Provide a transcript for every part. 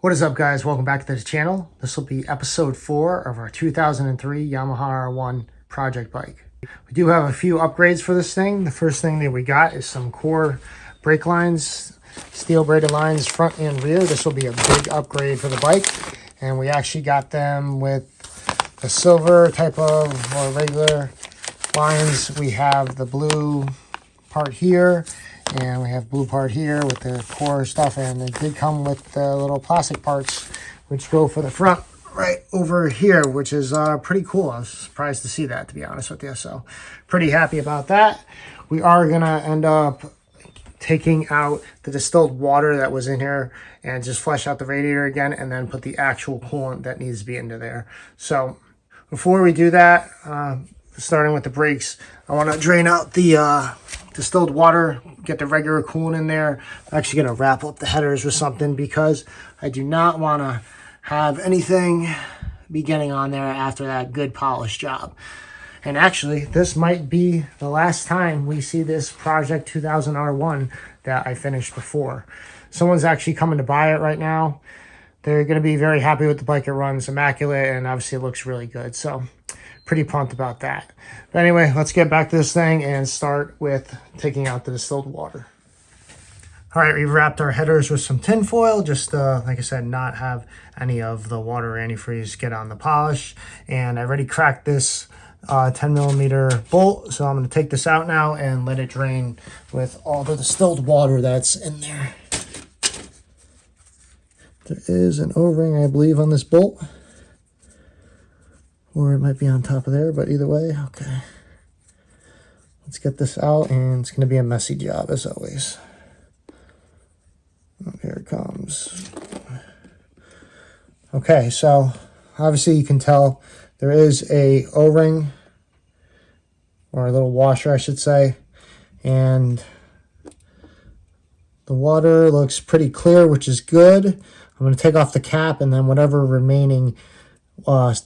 What is up, guys? Welcome back to the channel. This will be episode 4 of our 2003 Yamaha R1 project bike. We do have a few upgrades for this thing. The first thing that we got is some core brake lines, steel braided lines front and rear. This will be a big upgrade for the bike, and we actually got them with the silver type of or regular lines. We have the blue part here, and we have blue part here with the core stuff, and it did come with the little plastic parts which go for the front right over here, which is pretty cool. I was surprised to see that, to be honest with you, so pretty happy about that. We are gonna end up taking out the distilled water that was in here and just flush out the radiator again, and then put the actual coolant that needs to be into there. So before we do that, starting with the brakes, I want to drain out the distilled water, get the regular coolant in there. I'm actually going to wrap up the headers with something because I do not want to have anything be getting on there after that good polish job. And actually, this might be the last time we see this Project 2000 R1 that I finished before. Someone's actually coming to buy it right now. They're going to be very happy with the bike. It runs immaculate, and obviously it looks really good. So pretty pumped about that. But anyway, let's get back to this thing and start with taking out the distilled water. All right, we've wrapped our headers with some tin foil, just like I said, not have any of the water or antifreeze get on the polish. And I already cracked this 10mm bolt, so I'm going to take this out now and let it drain with all the distilled water that's in there. There is an O-ring, I believe, on this bolt, or it might be on top of there, but either way, okay. Let's get this out, and it's going to be a messy job as always. Oh, here it comes. Okay, so obviously you can tell there is a O-ring, or a little washer I should say, and the water looks pretty clear, which is good. I'm going to take off the cap, and then whatever remaining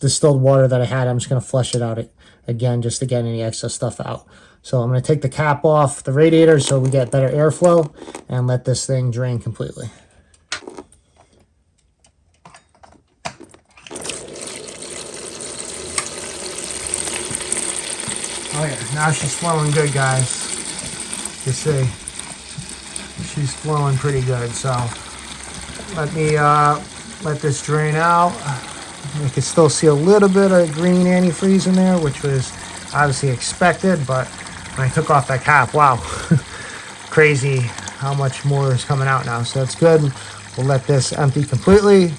distilled water that I had, I'm just going to flush it out again just to get any excess stuff out. So I'm going to take the cap off the radiator so we get better airflow and let this thing drain completely. Oh yeah, now she's flowing good, guys. You see, she's flowing pretty good. So let me let this drain out. You can still see a little bit of green antifreeze in there, which was obviously expected, but when I took off that cap, wow, crazy how much more is coming out now. So it's good. We'll let this empty completely.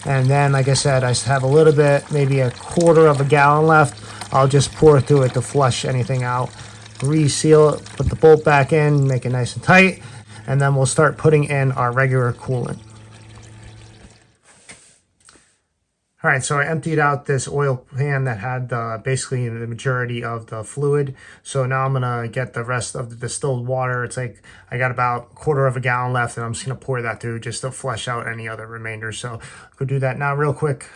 And then, like I said, I have a little bit, maybe a quarter of a gallon left. I'll just pour through it to flush anything out, reseal it, put the bolt back in, make it nice and tight, and then we'll start putting in our regular coolant. All right, so I emptied out this oil pan that had basically the majority of the fluid. So now I'm gonna get the rest of the distilled water. It's like I got about a quarter of a gallon left, and I'm just gonna pour that through just to flush out any other remainder. So go do that now real quick.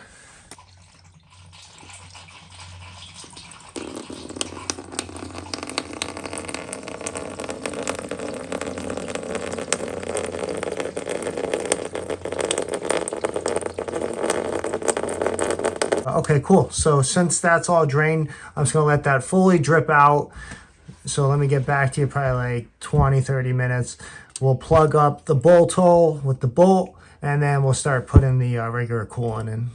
Okay, cool. So since that's all drained, I'm just going to let that fully drip out. So let me get back to you probably like 20-30 minutes. We'll plug up the bolt hole with the bolt, and then we'll start putting the regular coolant in.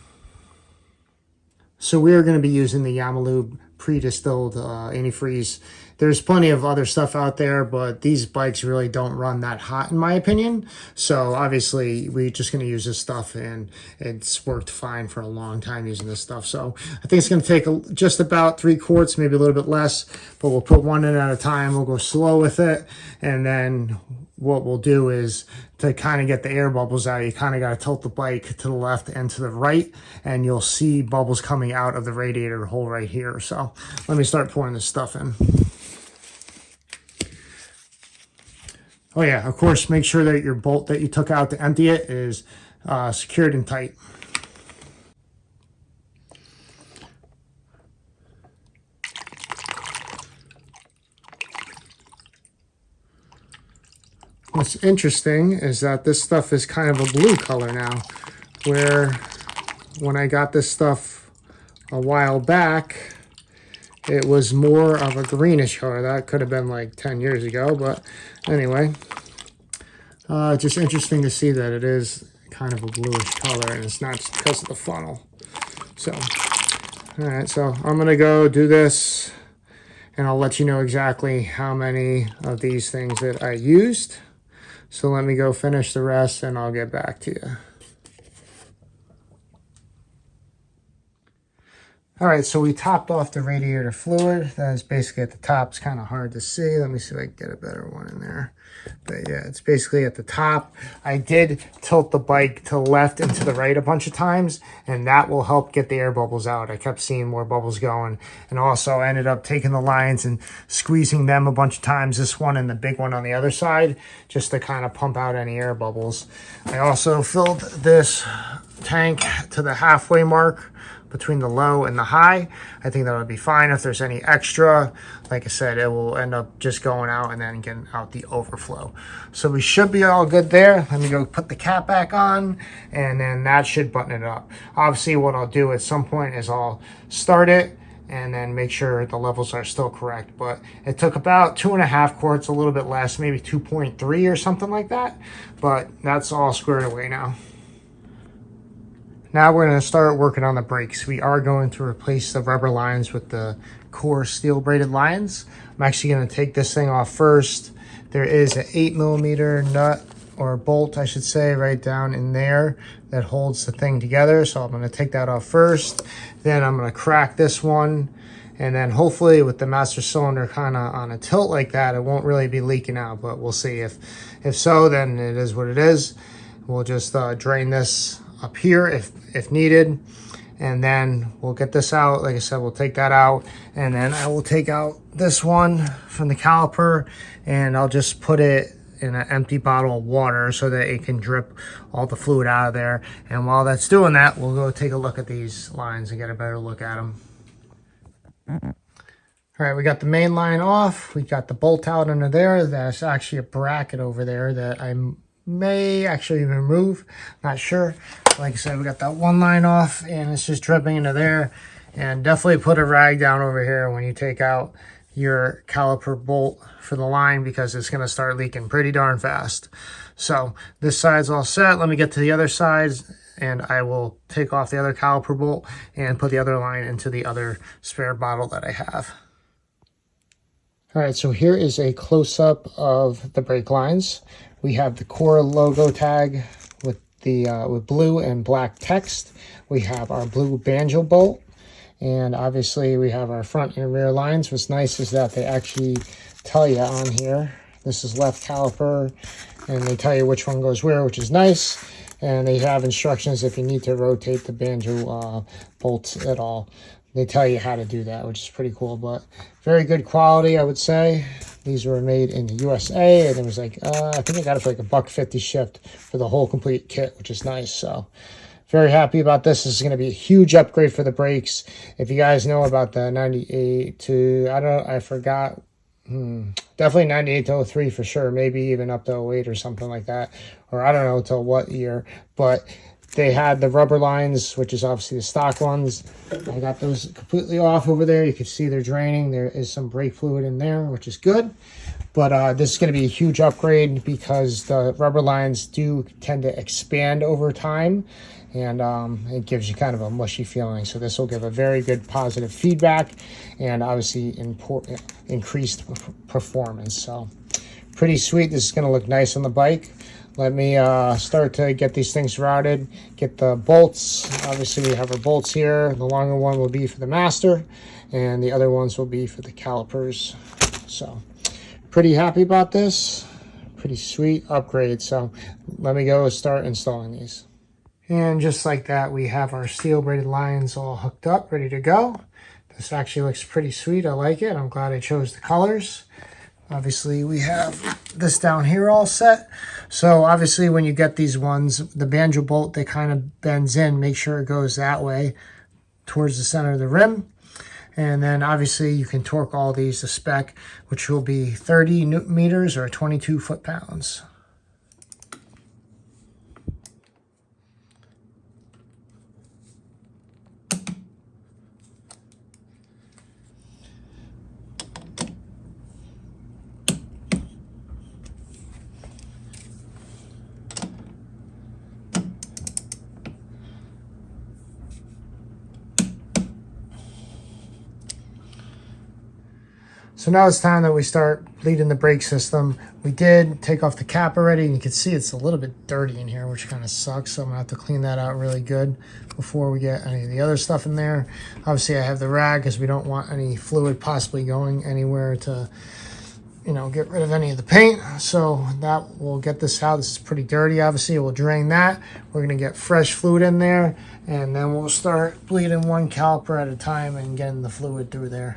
So we're going to be using the Yamaha pre-distilled antifreeze. There's plenty of other stuff out there, but these bikes really don't run that hot in my opinion. So obviously we're just going to use this stuff, and it's worked fine for a long time using this stuff. So I think it's going to take just about 3 quarts, maybe a little bit less, but we'll put one in at a time. We'll go slow with it, and then what we'll do is to kind of get the air bubbles out, you kind of got to tilt the bike to the left and to the right, and you'll see bubbles coming out of the radiator hole right here. So let me start pouring this stuff in. Oh yeah, of course, make sure that your bolt that you took out to empty it is secured and tight. I'm What's interesting is that this stuff is kind of a blue color now, where when I got this stuff a while back, it was more of a greenish color. That could have been like 10 years ago, but anyway, just interesting to see that it is kind of a bluish color, and it's not just because of the funnel. So, all right, so I'm gonna go do this, and I'll let you know exactly how many of these things that I used. So let me go finish the rest, and I'll get back to you. All right, so we topped off the radiator fluid. That is basically at the top. It's kind of hard to see. Let me see if I can get a better one in there. But yeah, it's basically at the top. I did tilt the bike to the left and to the right a bunch of times, and that will help get the air bubbles out. I kept seeing more bubbles going, and also ended up taking the lines and squeezing them a bunch of times, this one and the big one on the other side, just to kind of pump out any air bubbles. I also filled this tank to the halfway mark between the low and the high. I think that would be fine. If there's any extra, like I said, it will end up just going out and then getting out the overflow. So we should be all good there. Let me go put the cap back on, and then that should button it up. Obviously, what I'll do at some point is I'll start it and then make sure the levels are still correct. But it took about 2.5 quarts, a little bit less, maybe 2.3 or something like that. But that's all squared away now. Now we're going to start working on the brakes. We are going to replace the rubber lines with the core steel braided lines. I'm actually going to take this thing off first. There is an 8mm nut, or bolt I should say, right down in there that holds the thing together. So I'm going to take that off first. Then I'm going to crack this one. And then hopefully with the master cylinder kind of on a tilt like that, it won't really be leaking out, but we'll see. If so, then it is what it is. We'll just drain this up here if needed, and then we'll get this out. Like I said, we'll take that out, and then I will take out this one from the caliper, and I'll just put it in an empty bottle of water so that it can drip all the fluid out of there. And while that's doing that, we'll go take a look at these lines and get a better look at them. All right, we got the main line off. We got the bolt out under there. There's actually a bracket over there that I may actually remove, not sure. Like I said, we got that one line off, and it's just dripping into there. And definitely put a rag down over here when you take out your caliper bolt for the line, because it's going to start leaking pretty darn fast. So this side's all set. Let me get to the other side, and I will take off the other caliper bolt and put the other line into the other spare bottle that I have. All right, so here is a close-up of the brake lines. We have the core logo tag with the with blue and black text. We have our blue banjo bolt, and obviously we have our front and rear lines. What's nice is that they actually tell you on here, this is left caliper, and they tell you which one goes where, which is nice. And they have instructions if you need to rotate the banjo bolts at all. They tell you how to do that, which is pretty cool, but very good quality, I would say. These were made in the USA, and it was like, I think I got it for like $1.50 shipped for the whole complete kit, which is nice. So very happy about this. This is going to be a huge upgrade for the brakes. If you guys know about the 98 to, I forgot, definitely 98 to 03 for sure, maybe even up to 08 or something like that, or I don't know till what year, but they had the rubber lines, which is obviously the stock ones. I got those completely off over there. You can see they're draining. There is some brake fluid in there, which is good. But this is going to be a huge upgrade because the rubber lines do tend to expand over time, and it gives you kind of a mushy feeling. So this will give a very good positive feedback and obviously increased performance. So pretty sweet. This is going to look nice on the bike. Let me start to get these things routed, get the bolts. Obviously, we have our bolts here. The longer one will be for the master, and the other ones will be for the calipers. So, pretty happy about this. Pretty sweet upgrade. So, let me go start installing these. And just like that, we have our steel braided lines all hooked up, ready to go. This actually looks pretty sweet. I like it. I'm glad I chose the colors. Obviously, we have this down here all set. So obviously, when you get these ones, the banjo bolt, they kind of bends in. Make sure it goes that way towards the center of the rim. And then obviously, you can torque all these to spec, which will be 30 Newton meters or 22 foot-pounds. So now it's time that we start bleeding the brake system. We did take off the cap already, and you can see it's a little bit dirty in here, which kind of sucks. So I'm gonna have to clean that out really good before we get any of the other stuff in there. Obviously I have the rag because we don't want any fluid possibly going anywhere to, you know, get rid of any of the paint. So that will get this out. This is pretty dirty. Obviously we'll drain that. We're gonna get fresh fluid in there, and then we'll start bleeding one caliper at a time and getting the fluid through there.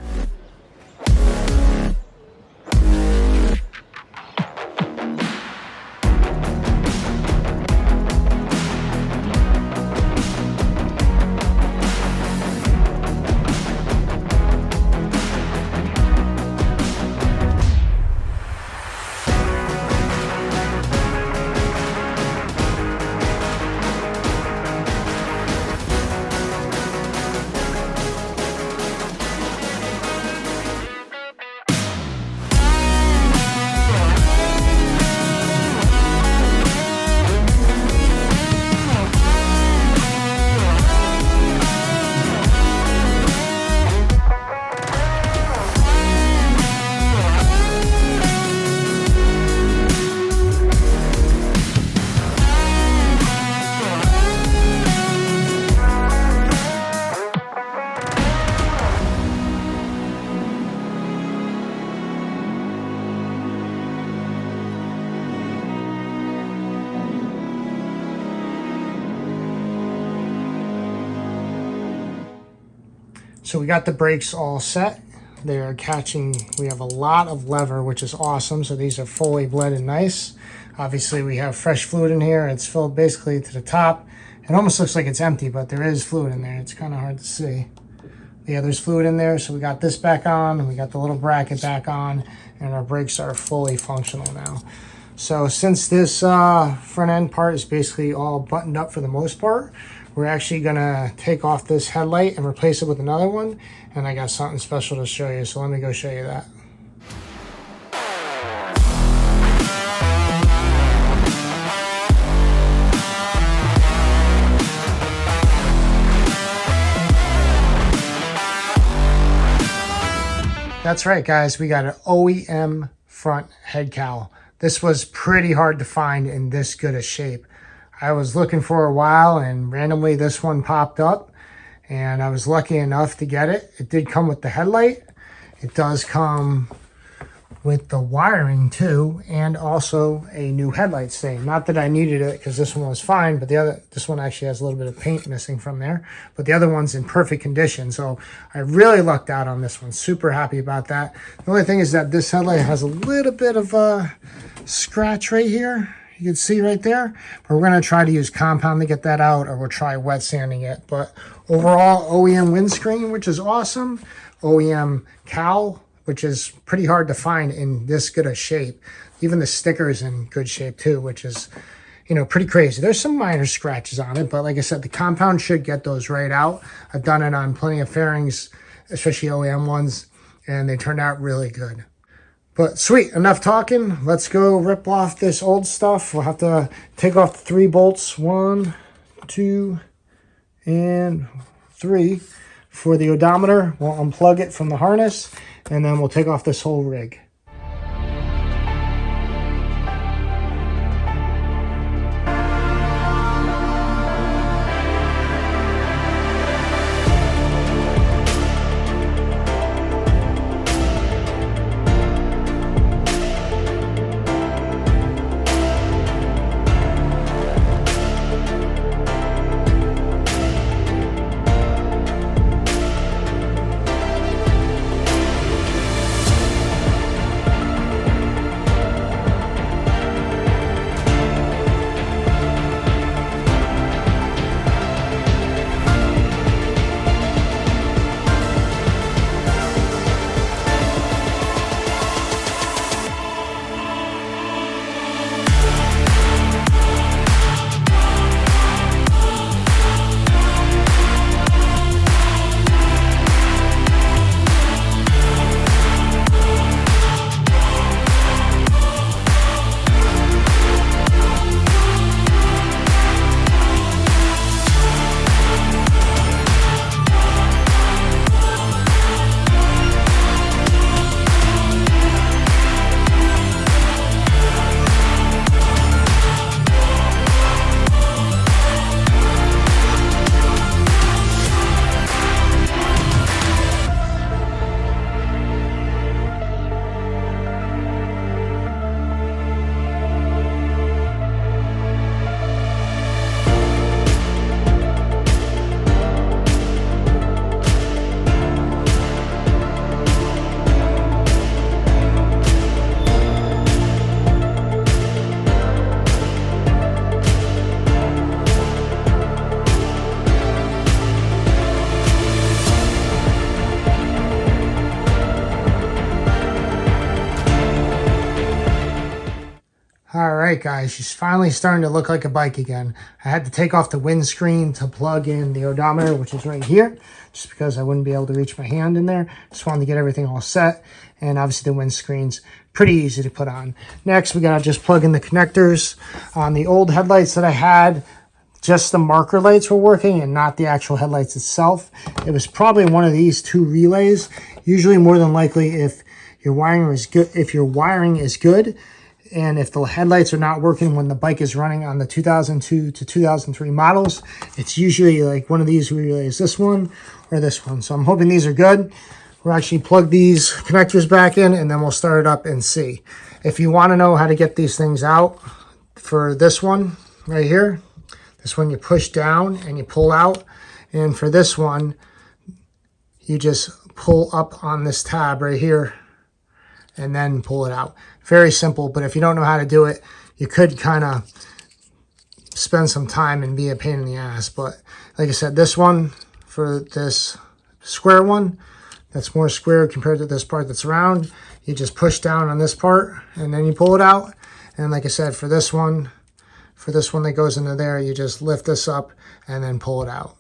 So we got the brakes all set. They are catching, we have a lot of lever, which is awesome. So these are fully bled and nice. Obviously we have fresh fluid in here. It's filled basically to the top. It almost looks like it's empty, but there is fluid in there. It's kind of hard to see. Yeah, there's fluid in there. So we got this back on, and we got the little bracket back on, and our brakes are fully functional now. So since this front end part is basically all buttoned up for the most part, we're actually gonna take off this headlight and replace it with another one. And I got something special to show you, so let me go show you that. That's right, guys, we got an OEM front head cowl. This was pretty hard to find in this good a shape. I was looking for a while, and randomly this one popped up, and I was lucky enough to get it. It did come with the headlight. It does come with the wiring too, and also a new headlight stain. Not that I needed it because this one was fine, but this one actually has a little bit of paint missing from there, but the other one's in perfect condition. So I really lucked out on this one. Super happy about that. The only thing is that this headlight has a little bit of a scratch right here. You can see right there, but we're gonna try to use compound to get that out, or we'll try wet sanding it. But overall, OEM windscreen, which is awesome. OEM cowl, which is pretty hard to find in this good a shape. Even the sticker's in good shape too, which is, you know, pretty crazy. There's some minor scratches on it, but like I said, the compound should get those right out. I've done it on plenty of fairings, especially OEM ones, and they turned out really good. But sweet, enough talking. Let's go rip off this old stuff. We'll have to take off the 3 bolts. 1, 2, and 3 for the odometer. We'll unplug it from the harness, and then we'll take off this whole rig. right, guys, she's finally starting to look like a bike again. I had to take off the windscreen to plug in the odometer, which is right here, just because I wouldn't be able to reach my hand in there. Just wanted to get everything all set, and obviously the windscreen's pretty easy to put on. Next, we gotta just plug in the connectors. On the old headlights that I had, just the marker lights were working and not the actual headlights itself. It was probably one of these two relays. Usually, more than likely, if your wiring is good, and if the headlights are not working when the bike is running on the 2002 to 2003 models, it's usually like one of these relays, this one or this one. So I'm hoping these are good. We'll actually plug these connectors back in, and then we'll start it up and see. If you want to know how to get these things out, for this one right here, this one you push down and you pull out. And for this one, you just pull up on this tab right here and then pull it out. Very simple, but if you don't know how to do it, you could kind of spend some time and be a pain in the ass. But like I said, this one, for this square one, that's more square compared to this part that's round, you just push down on this part and then you pull it out. And like I said, for this one that goes into there, you just lift this up and then pull it out.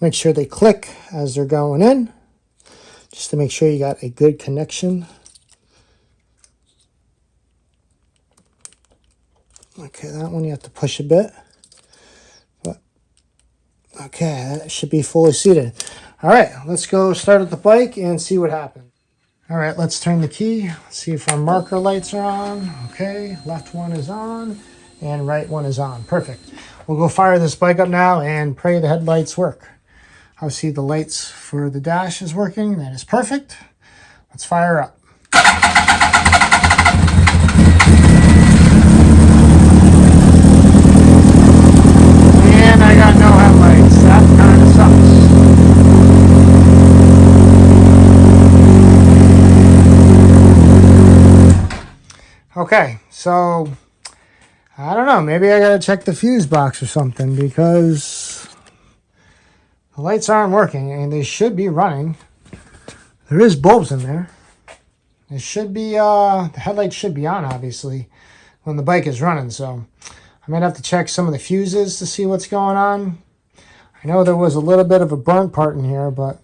Make sure they click as they're going in, just to make sure you got a good connection. Okay, that one you have to push a bit. But okay, that should be fully seated. All right, let's go start at the bike and see what happens. All right, let's turn the key. Let's see if our marker lights are on. Okay, left one is on and right one is on. Perfect. We'll go fire this bike up now and pray the headlights work. Obviously, the lights for the dash is working. That is perfect. Let's fire up. And I got no headlights. That kind of sucks. Okay, so I don't know. Maybe I gotta check the fuse box or something, because the lights aren't working, and they should be running. There is bulbs in there. It should be, the headlights should be on, obviously, when the bike is running. So I might have to check some of the fuses to see what's going on. I know there was a little bit of a burnt part in here, but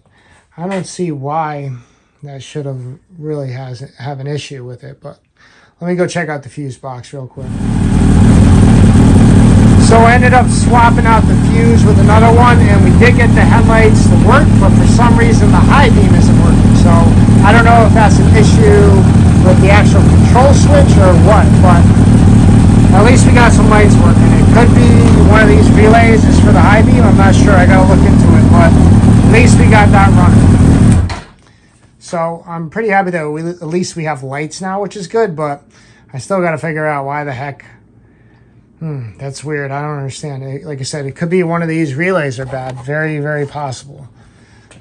I don't see why that should have really have an issue with it. But let me go check out the fuse box real quick. So I ended up swapping out the fuse with another one, and we did get the headlights to work, but for some reason the high beam isn't working. So I don't know if that's an issue with the actual control switch or what, but at least we got some lights working. It could be one of these relays is for the high beam. I'm not sure. I gotta look into it, but at least we got that running. So I'm pretty happy that at least we have lights now, which is good, but I still gotta figure out why the heck. That's weird. I don't understand. Like I said, it could be one of these relays are bad. Very, very possible.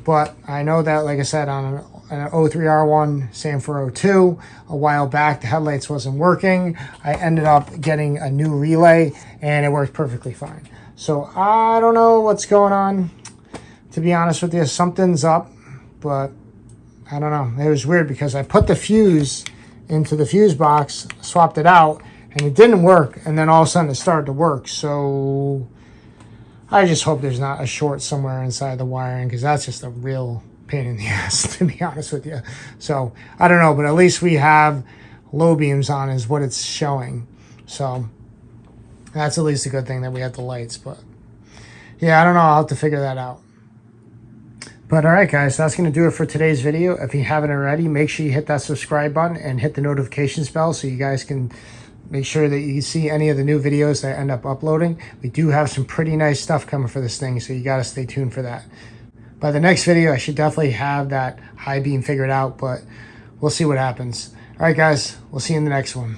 But I know that, like I said, on an 03 R1, same for 02, a while back, the headlights wasn't working. I ended up getting a new relay, and it worked perfectly fine. So I don't know what's going on. To be honest with you, something's up, but I don't know. It was weird because I put the fuse into the fuse box, swapped it out, and it didn't work, and then all of a sudden it started to work. So I just hope there's not a short somewhere inside the wiring, because that's just a real pain in the ass, to be honest with you. So I don't know, but at least we have low beams on is what it's showing. So that's at least a good thing that we have the lights. But yeah, I don't know. I'll have to figure that out. But all right, guys, that's going to do it for today's video. If you haven't already, make sure you hit that subscribe button and hit the notifications bell so you guys can make sure that you see any of the new videos that I end up uploading. We do have some pretty nice stuff coming for this thing, so you got to stay tuned for that. By the next video, I should definitely have that high beam figured out, but we'll see what happens. All right, guys, we'll see you in the next one.